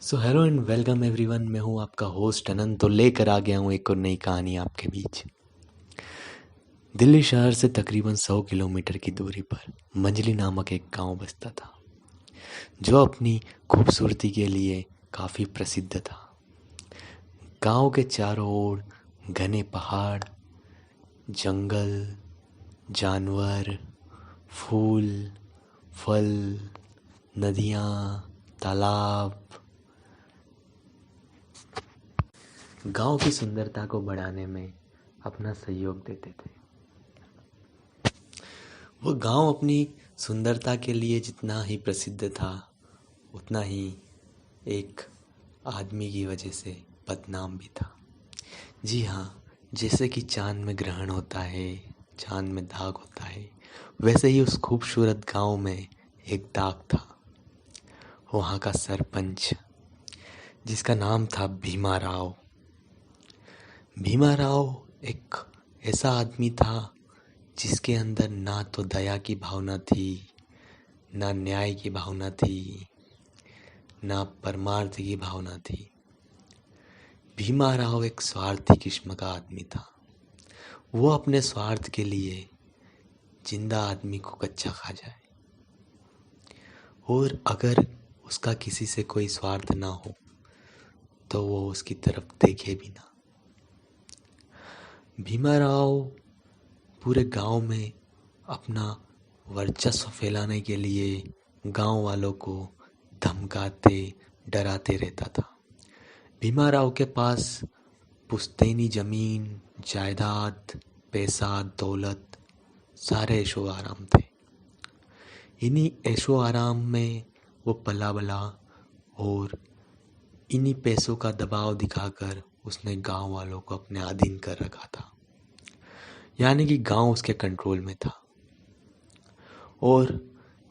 So hello and welcome everyone. मैं हूं आपका होस्ट अनंत। तो लेकर आ गया हूं एक और नई कहानी आपके बीच। दिल्ली शहर से तकरीबन 100 किलोमीटर की दूरी पर मंजली नामक एक गांव बसता था, जो अपनी खूबसूरती के लिए काफ़ी प्रसिद्ध था। गांव के चारों ओर घने पहाड़, जंगल, जानवर, फूल, फल, नदियाँ, तालाब गांव की सुंदरता को बढ़ाने में अपना सहयोग देते थे। वह गांव अपनी सुंदरता के लिए जितना ही प्रसिद्ध था, उतना ही एक आदमी की वजह से बदनाम भी था। जी हाँ, जैसे कि चांद में ग्रहण होता है, चांद में दाग होता है, वैसे ही उस खूबसूरत गांव में एक दाग था। वहाँ का सरपंच, जिसका नाम था भीमा राव। भीमा राव एक ऐसा आदमी था जिसके अंदर ना तो दया की भावना थी, ना न्याय की भावना थी, ना परमार्थ की भावना थी। भीमा राव एक स्वार्थी किस्म का आदमी था। वो अपने स्वार्थ के लिए जिंदा आदमी को कच्चा खा जाए, और अगर उसका किसी से कोई स्वार्थ ना हो तो वो उसकी तरफ देखे भी ना। भीमा राव पूरे गांव में अपना वर्चस्व फैलाने के लिए गांव वालों को धमकाते, डराते रहता था। भीमा राव के पास पुश्तैनी जमीन, जायदाद, पैसा, दौलत, सारे ऐशो आराम थे। इन्हीं ऐशो आराम में वो पला बला, और इन्हीं पैसों का दबाव दिखाकर उसने गांव वालों को अपने अधीन कर रखा था। यानी कि गांव उसके कंट्रोल में था। और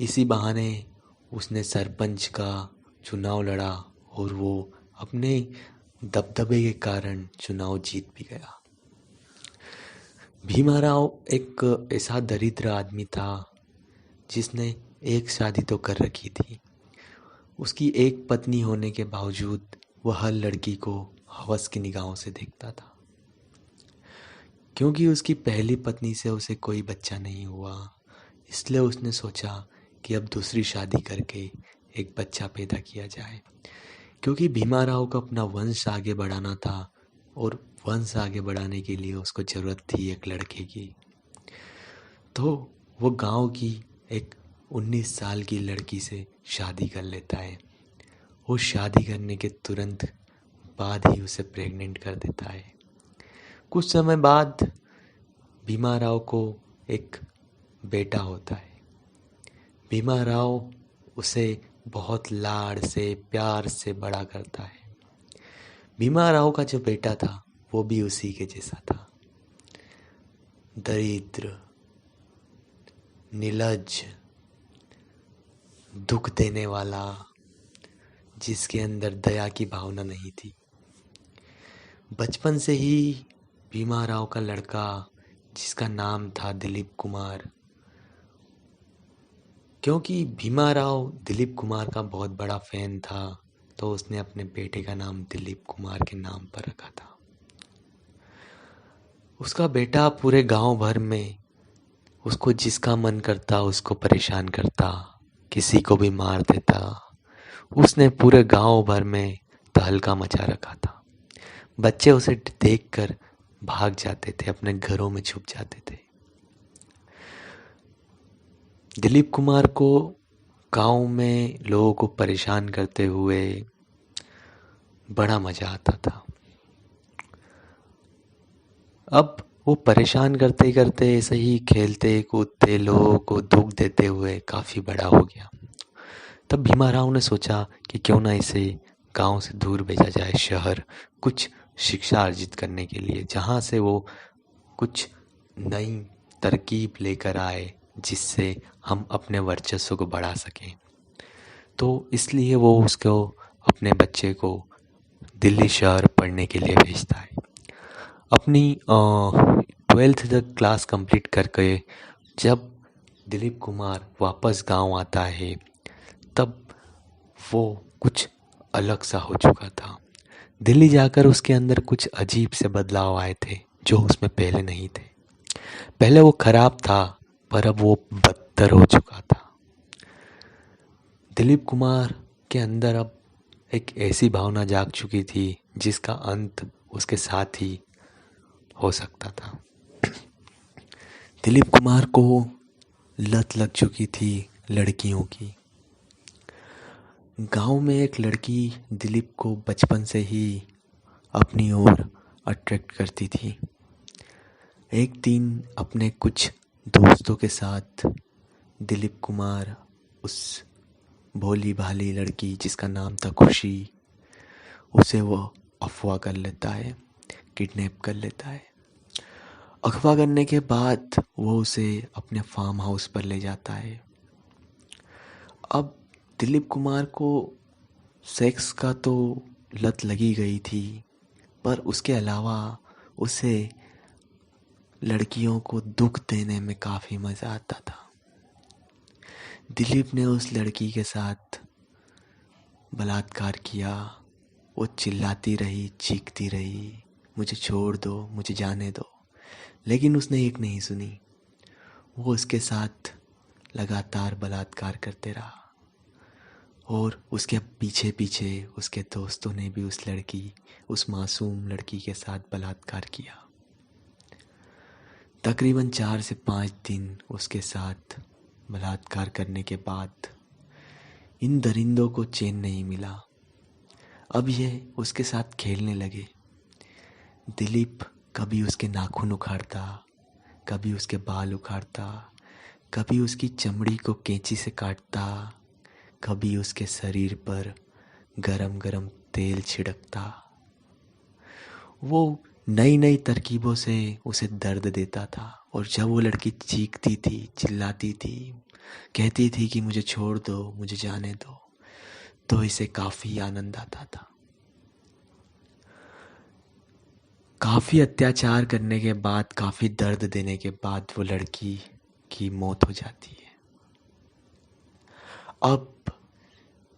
इसी बहाने उसने सरपंच का चुनाव लड़ा, और वो अपने दबदबे के कारण चुनाव जीत भी गया। भीमा राव एक ऐसा दरिद्र आदमी था जिसने एक शादी तो कर रखी थी। उसकी एक पत्नी होने के बावजूद वह हर लड़की को हवस की निगाहों से देखता था। क्योंकि उसकी पहली पत्नी से उसे कोई बच्चा नहीं हुआ, इसलिए उसने सोचा कि अब दूसरी शादी करके एक बच्चा पैदा किया जाए। क्योंकि भीमा राव को अपना वंश आगे बढ़ाना था, और वंश आगे बढ़ाने के लिए उसको ज़रूरत थी एक लड़के की। तो वो गांव की एक 19 साल की लड़की से शादी कर लेता है। वो शादी करने के तुरंत बाद ही उसे प्रेग्नेंट कर देता है। कुछ समय बाद भीमा राव को एक बेटा होता है। भीमा राव उसे बहुत लाड़ से, प्यार से बड़ा करता है। भीमा राव का जो बेटा था वो भी उसी के जैसा था, दरिद्र, निर्लज्ज, दुख देने वाला, जिसके अंदर दया की भावना नहीं थी। बचपन से ही भीमा राव का लड़का, जिसका नाम था दिलीप कुमार, क्योंकि भीमा राव दिलीप कुमार का बहुत बड़ा फैन था, तो उसने अपने बेटे का नाम दिलीप कुमार के नाम पर रखा था। उसका बेटा पूरे गांव भर में उसको जिसका मन करता उसको परेशान करता, किसी को भी मार देता। उसने पूरे गांव भर में तहलका मचा रखा था। बच्चे उसे देखकर भाग जाते थे, अपने घरों में छुप जाते थे। दिलीप कुमार को गांव में लोगों को परेशान करते हुए बड़ा मजा आता था। अब वो परेशान करते करते ऐसे ही खेलते कूदते लोगों को दुख देते हुए काफ़ी बड़ा हो गया। तब भीमा राव ने सोचा कि क्यों ना इसे गांव से दूर भेजा जाए, शहर, कुछ शिक्षा अर्जित करने के लिए, जहाँ से वो कुछ नई तरकीब लेकर आए जिससे हम अपने वर्चस्व को बढ़ा सकें। तो इसलिए वो उसको, अपने बच्चे को दिल्ली शहर पढ़ने के लिए भेजता है। अपनी 12th तक क्लास कंप्लीट करके जब दिलीप कुमार वापस गांव आता है, तब वो कुछ अलग सा हो चुका था। दिल्ली जाकर उसके अंदर कुछ अजीब से बदलाव आए थे जो उसमें पहले नहीं थे। पहले वो खराब था, पर अब वो बदतर हो चुका था। दिलीप कुमार के अंदर अब एक ऐसी भावना जाग चुकी थी जिसका अंत उसके साथ ही हो सकता था। दिलीप कुमार को लत लग चुकी थी लड़कियों की। गांव में एक लड़की दिलीप को बचपन से ही अपनी ओर अट्रैक्ट करती थी। एक दिन अपने कुछ दोस्तों के साथ दिलीप कुमार उस भोली भाली लड़की जिसका नाम था खुशी, उसे वो अगवा कर लेता है, किडनैप कर लेता है। अगवा करने के बाद वो उसे अपने फार्म हाउस पर ले जाता है। अब दिलीप कुमार को सेक्स का तो लत लगी गई थी, पर उसके अलावा उसे लड़कियों को दुख देने में काफ़ी मज़ा आता था। दिलीप ने उस लड़की के साथ बलात्कार किया। वो चिल्लाती रही, चीखती रही, मुझे छोड़ दो, मुझे जाने दो, लेकिन उसने एक नहीं सुनी। वो उसके साथ लगातार बलात्कार करते रहा और उसके पीछे पीछे उसके दोस्तों ने भी उस मासूम लड़की के साथ बलात्कार किया। तकरीबन 4 से 5 दिन उसके साथ बलात्कार करने के बाद इन दरिंदों को चैन नहीं मिला। अब ये उसके साथ खेलने लगे। दिलीप कभी उसके नाखून उखाड़ता, कभी उसके बाल उखाड़ता, कभी उसकी चमड़ी को कैंची से काटता, कभी उसके शरीर पर गरम गरम तेल छिड़कता। वो नई नई तरकीबों से उसे दर्द देता था और जब वो लड़की चीखती थी, चिल्लाती थी, कहती थी कि मुझे छोड़ दो, मुझे जाने दो, तो इसे काफ़ी आनंद आता था। काफ़ी अत्याचार करने के बाद, काफ़ी दर्द देने के बाद वो लड़की की मौत हो जाती है। अब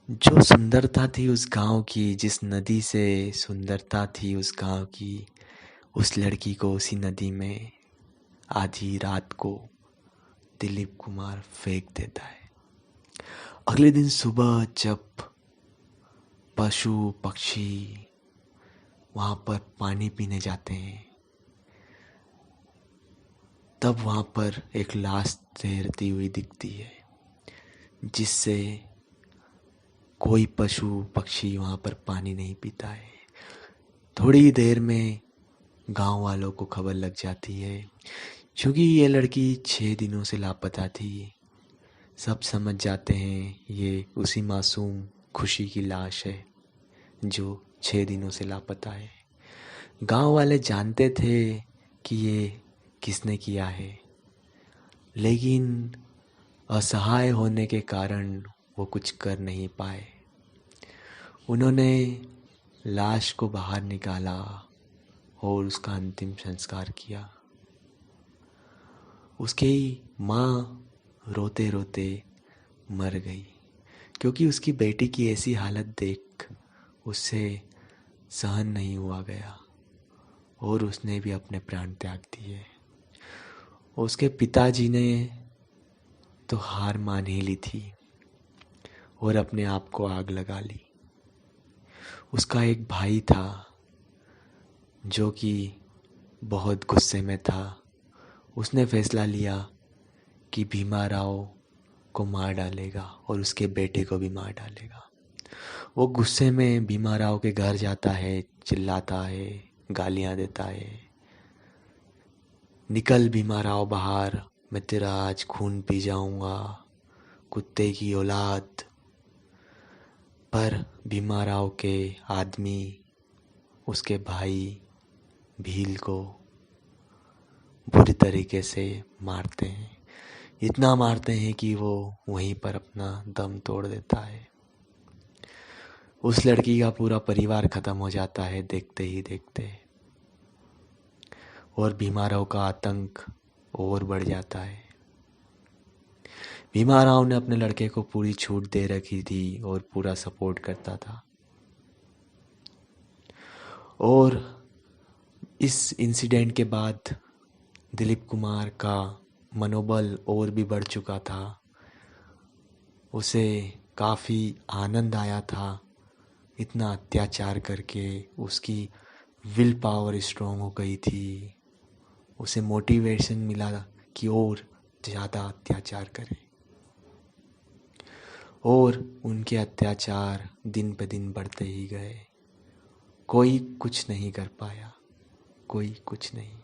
जो सुंदरता थी उस गांव की, जिस नदी से सुंदरता थी उस गांव की, उस लड़की को उसी नदी में आधी रात को दिलीप कुमार फेंक देता है। अगले दिन सुबह जब पशु पक्षी वहाँ पर पानी पीने जाते हैं, तब वहाँ पर एक लाश तैरती हुई दिखती है, जिससे कोई पशु पक्षी वहाँ पर पानी नहीं पीता है। थोड़ी देर में गांव वालों को खबर लग जाती है, क्योंकि ये लड़की 6 दिनों से लापता थी। सब समझ जाते हैं ये उसी मासूम खुशी की लाश है जो 6 दिनों से लापता है। गांव वाले जानते थे कि ये किसने किया है, लेकिन असहाय होने के कारण वो कुछ कर नहीं पाए। उन्होंने लाश को बाहर निकाला और उसका अंतिम संस्कार किया। उसकी माँ रोते रोते मर गई, क्योंकि उसकी बेटी की ऐसी हालत देख उससे सहन नहीं हुआ गया और उसने भी अपने प्राण त्याग दिए। उसके पिताजी ने तो हार मान ही ली थी और अपने आप को आग लगा ली। उसका एक भाई था जो कि बहुत गुस्से में था। उसने फैसला लिया कि भीमा राव को मार डालेगा और उसके बेटे को भी मार डालेगा। वो गुस्से में भीमा राव के घर जाता है, चिल्लाता है, गालियाँ देता है, निकल भीमा राव बाहर, मैं तेरा आज खून पी जाऊंगा, कुत्ते की औलाद। पर भीमा राव के आदमी उसके भाई भील को बुरी तरीके से मारते हैं। इतना मारते हैं कि वो वहीं पर अपना दम तोड़ देता है। उस लड़की का पूरा परिवार खत्म हो जाता है देखते ही देखते, और भीमा राव का आतंक और बढ़ जाता है। भीमा राव ने अपने लड़के को पूरी छूट दे रखी थी और पूरा सपोर्ट करता था, और इस इंसिडेंट के बाद दिलीप कुमार का मनोबल और भी बढ़ चुका था। उसे काफ़ी आनंद आया था इतना अत्याचार करके। उसकी विल पावर स्ट्रॉन्ग हो गई थी। उसे मोटिवेशन मिला कि और ज़्यादा अत्याचार करे। और उनके अत्याचार दिन पे दिन बढ़ते ही गए। कोई कुछ नहीं कर पाया, कोई कुछ नहीं।